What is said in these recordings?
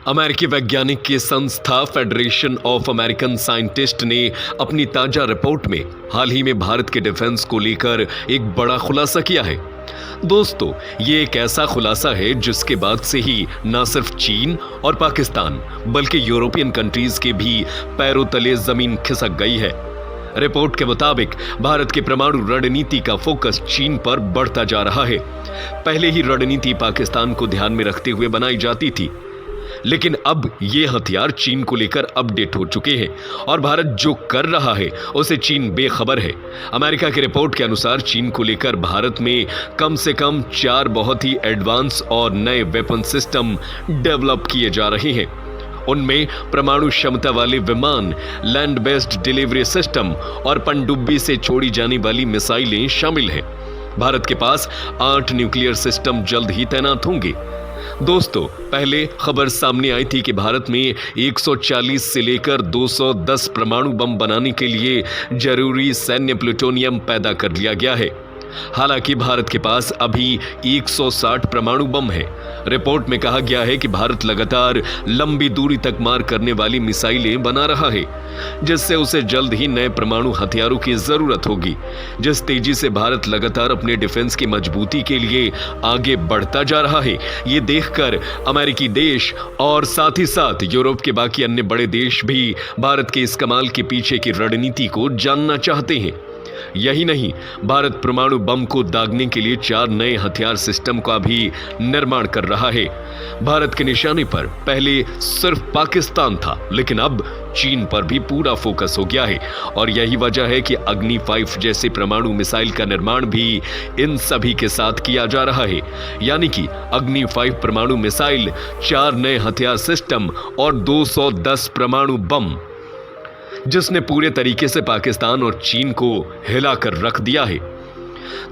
अमेरिकी वैज्ञानिक की संस्था फेडरेशन ऑफ अमेरिकन साइंटिस्ट ने अपनी ताजा रिपोर्ट में हाल ही में भारत के डिफेंस को लेकर एक बड़ा खुलासा किया है। दोस्तों, ये एक ऐसा खुलासा है जिसके बाद से ही न सिर्फ चीन और पाकिस्तान बल्कि यूरोपियन कंट्रीज के भी पैरों तले जमीन खिसक गई है। रिपोर्ट के मुताबिक भारत की परमाणु रणनीति का फोकस चीन पर बढ़ता जा रहा है। पहले ही रणनीति पाकिस्तान को ध्यान में रखते हुए बनाई जाती थी, लेकिन अब ये हथियार चीन को लेकर अपडेट हो चुके हैं और भारत जो कर रहा है उसे चीन बेखबर है। अमेरिका की रिपोर्ट के अनुसार चीन को लेकर भारत में कम से कम 4 बहुत ही एडवांस और नए वेपन सिस्टम डेवलप किए जा रहे हैं। उनमें परमाणु क्षमता वाले विमान, लैंड बेस्ड डिलीवरी सिस्टम और पनडुब्बी से छोड़ी जाने वाली मिसाइलें शामिल हैं। भारत के पास 8 न्यूक्लियर सिस्टम जल्द ही तैनात होंगे। दोस्तों, पहले खबर सामने आई थी कि भारत में 140 से लेकर 210 परमाणु बम बनाने के लिए जरूरी सैन्य प्लूटोनियम पैदा कर लिया गया है। हालांकि भारत के पास अभी 160 परमाणु बम है। रिपोर्ट में कहा गया है कि भारत लगातार लंबी दूरी तक मार करने वाली मिसाइलें बना रहा है, जिससे उसे जल्द ही नए परमाणु हथियारों की जरूरत होगी। जिस तेजी से भारत लगातार अपने डिफेंस की मजबूती के लिए आगे बढ़ता जा रहा है, ये देखकर अमेरिकी देश और साथ ही साथ यूरोप के बाकी अन्य बड़े देश भी भारत के इस कमाल के पीछे की रणनीति को जानना चाहते हैं। यही नहीं, भारत परमाणु बम को दागने के लिए 4 नए हथियार सिस्टम का भी निर्माण कर रहा है। भारत के निशाने पर पहले सिर्फ पाकिस्तान था, लेकिन अब चीन पर भी पूरा फोकस हो गया है और यही वजह है कि अग्नि 5 जैसे परमाणु मिसाइल का निर्माण भी इन सभी के साथ किया जा रहा है। यानी कि अग्नि 5 परमाणु मिसाइल, 4 नए हथियार सिस्टम और 210 परमाणु बम, जिसने पूरे तरीके से पाकिस्तान और चीन को हिलाकर रख दिया है।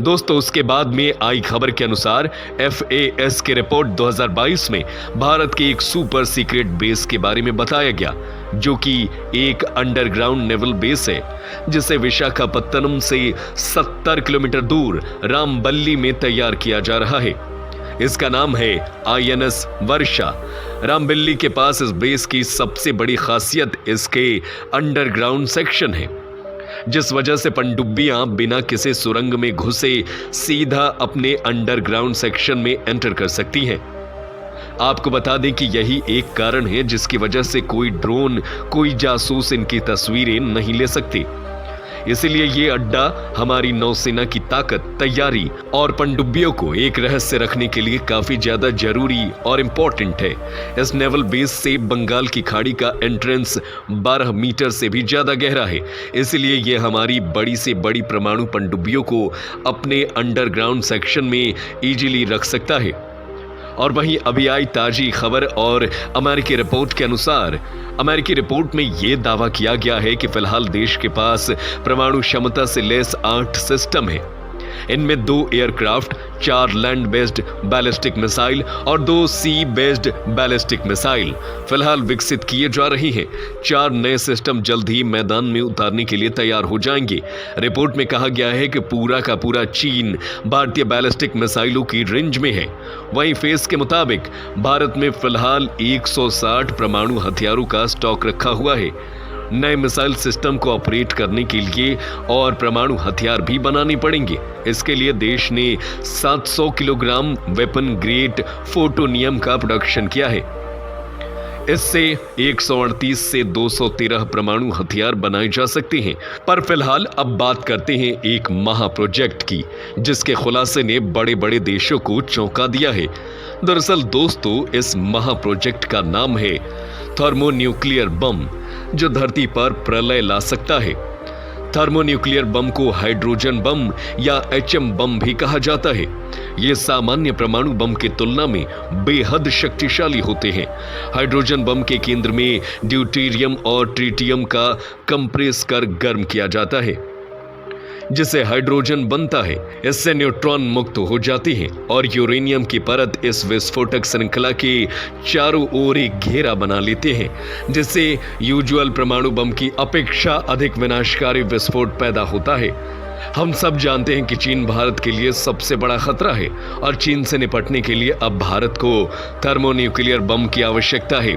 दोस्तों, उसके बाद में आई खबर के अनुसार FAS की रिपोर्ट 2022 में भारत के एक सुपर सीक्रेट बेस के बारे में बताया गया, जो कि एक अंडरग्राउंड नेवल बेस है, जिसे विशाखापत्तनम से 70 किलोमीटर दूर रामबल्ली में तैयार किया जा रहा है। इसका नाम है INS वर्षा। रामबल्ली के पास इस बेस की सबसे बड़ी खासियत इसके अंडरग्राउंड सेक्शन है, जिस वजह से पनडुब्बियां बिना किसी सुरंग में घुसे सीधा अपने अंडरग्राउंड सेक्शन में एंटर कर सकती हैं। आपको बता दें कि यही एक कारण है जिसकी वजह से कोई ड्रोन, कोई जासूस इनकी तस्वीरें नहीं ले सकते। इसीलिए ये अड्डा हमारी नौसेना की ताकत, तैयारी और पनडुब्बियों को एक रहस्य रखने के लिए काफी ज्यादा जरूरी और इंपॉर्टेंट है। इस नेवल बेस से बंगाल की खाड़ी का एंट्रेंस 12 मीटर से भी ज्यादा गहरा है। इसलिए ये हमारी बड़ी से बड़ी परमाणु पनडुब्बियों को अपने अंडरग्राउंड सेक्शन में इजीली रख सकता है। और वहीं अभी आई ताजी खबर और अमेरिकी रिपोर्ट के अनुसार अमेरिकी रिपोर्ट में यह दावा किया गया है कि फिलहाल देश के पास परमाणु क्षमता से लैस 8 सिस्टम है। इनमें 2 aircraft, 4 land based ballistic missile और 2 सी बेस्ड बैलिस्टिक मिसाइल फिलहाल विकसित किए जा रहे हैं। 4 नए सिस्टम जल्द ही मैदान में उतारने के लिए तैयार हो जाएंगे। रिपोर्ट में कहा गया है कि पूरा का पूरा चीन भारतीय बैलिस्टिक मिसाइलों की रेंज में है। वहीं फेस के मुताबिक भारत में फिलहाल 160 परमाणु हथियारों का स्टॉक रखा हुआ है। नए मिसाइल सिस्टम को ऑपरेट करने के लिए और परमाणु हथियार भी बनाने पड़ेंगे। इसके लिए देश ने 700 किलोग्राम वेपन ग्रेड प्लूटोनियम का प्रोडक्शन किया है। इससे 138 से 213 परमाणु हथियार बनाए जा सकते हैं। पर फिलहाल अब बात करते हैं एक महा प्रोजेक्ट की, जिसके खुलासे ने बड़े बड़े देशों को चौंका दिया है। दरअसल दोस्तों, इस महा प्रोजेक्ट का नाम है थर्मोन्यूक्लियर बम, जो धरती पर प्रलय ला सकता है। थर्मोन्यूक्लियर बम को हाइड्रोजन बम या HM बम भी कहा जाता है। ये सामान्य परमाणु बम की तुलना में बेहद शक्तिशाली होते हैं। हाइड्रोजन बम के केंद्र में ड्यूटेरियम और ट्रिटियम का कंप्रेस कर गर्म किया जाता है, जिससे हाइड्रोजन बनता है। इससे न्यूट्रॉन मुक्त हो जाते हैं और यूरेनियम की परत इस विस्फोटक श्रृंखला के चारों ओर एक घेरा बना लेते हैं, जिससे यूजुअल परमाणु बम की अपेक्षा अधिक विनाशकारी विस्फोट पैदा होता है। हम सब जानते हैं कि चीन भारत के लिए सबसे बड़ा खतरा है और चीन से निपटने के लिए अब भारत को थर्मोन्यूक्लियर बम की आवश्यकता है।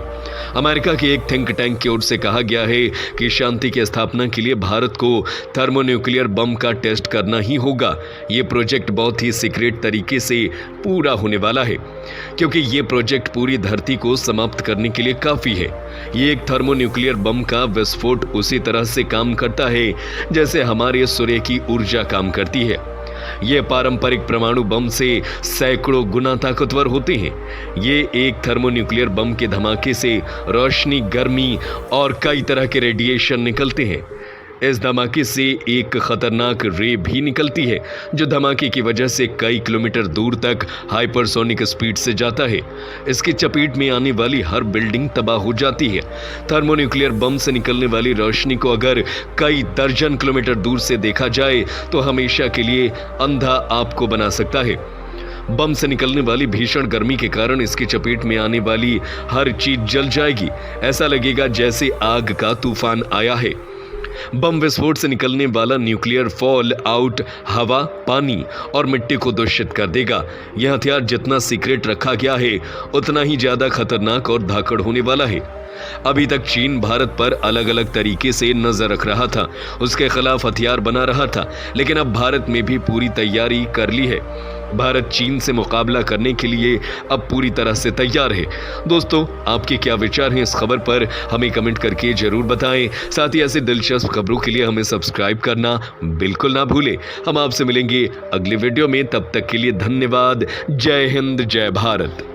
अमेरिका के एक थिंक टैंक की ओर से कहा गया है कि शांति की स्थापना के लिए भारत को थर्मोन्यूक्लियर बम का टेस्ट करना ही होगा। ये प्रोजेक्ट बहुत ही सीक्रेट तरीके से पूरा होने वाला है, क्योंकि ये प्रोजेक्ट पूरी धरती को समाप्त करने के लिए काफी है। ये एक थर्मोन्यूक्लियर बम का विस्फोट उसी तरह से काम करता है जैसे हमारे सूर्य की ऊर्जा काम करती है। ये पारंपरिक परमाणु बम से सैकड़ों गुना ताकतवर होते हैं। ये एक थर्मोन्यूक्लियर बम के धमाके से रोशनी, गर्मी और कई तरह के रेडिएशन निकलते हैं। इस धमाके से एक खतरनाक रे भी निकलती है जो धमाके की वजह से कई किलोमीटर दूर तक हाइपरसोनिक स्पीड से जाता है। इसकी चपेट में आने वाली हर बिल्डिंग तबाह हो जाती है। थर्मोन्यूक्लियर बम से निकलने वाली रोशनी को अगर कई दर्जन किलोमीटर दूर से देखा जाए तो हमेशा के लिए अंधा आपको बना सकता है। बम से निकलने वाली भीषण गर्मी के कारण इसकी चपेट में आने वाली हर चीज जल जाएगी। ऐसा लगेगा जैसे आग का तूफान आया है। बम विस्फोट से निकलने वाला न्यूक्लियर फॉल आउट हवा, पानी और मिट्टी को दूषित कर देगा। यह हथियार जितना सीक्रेट रखा गया है उतना ही ज्यादा खतरनाक और धाकड़ होने वाला है। अभी तक चीन भारत पर अलग अलग तरीके से नजर रख रहा था, उसके खिलाफ हथियार बना रहा था, लेकिन अब भारत में भी पूरी तैयारी कर ली है। भारत चीन से मुकाबला करने के लिए अब पूरी तरह से तैयार है। दोस्तों, आपके क्या विचार हैं इस खबर पर, हमें कमेंट करके जरूर बताएं। साथ ही ऐसे दिलचस्प खबरों के लिए हमें सब्सक्राइब करना बिल्कुल ना भूलें। हम आपसे मिलेंगे अगले वीडियो में, तब तक के लिए धन्यवाद। जय हिंद, जय भारत।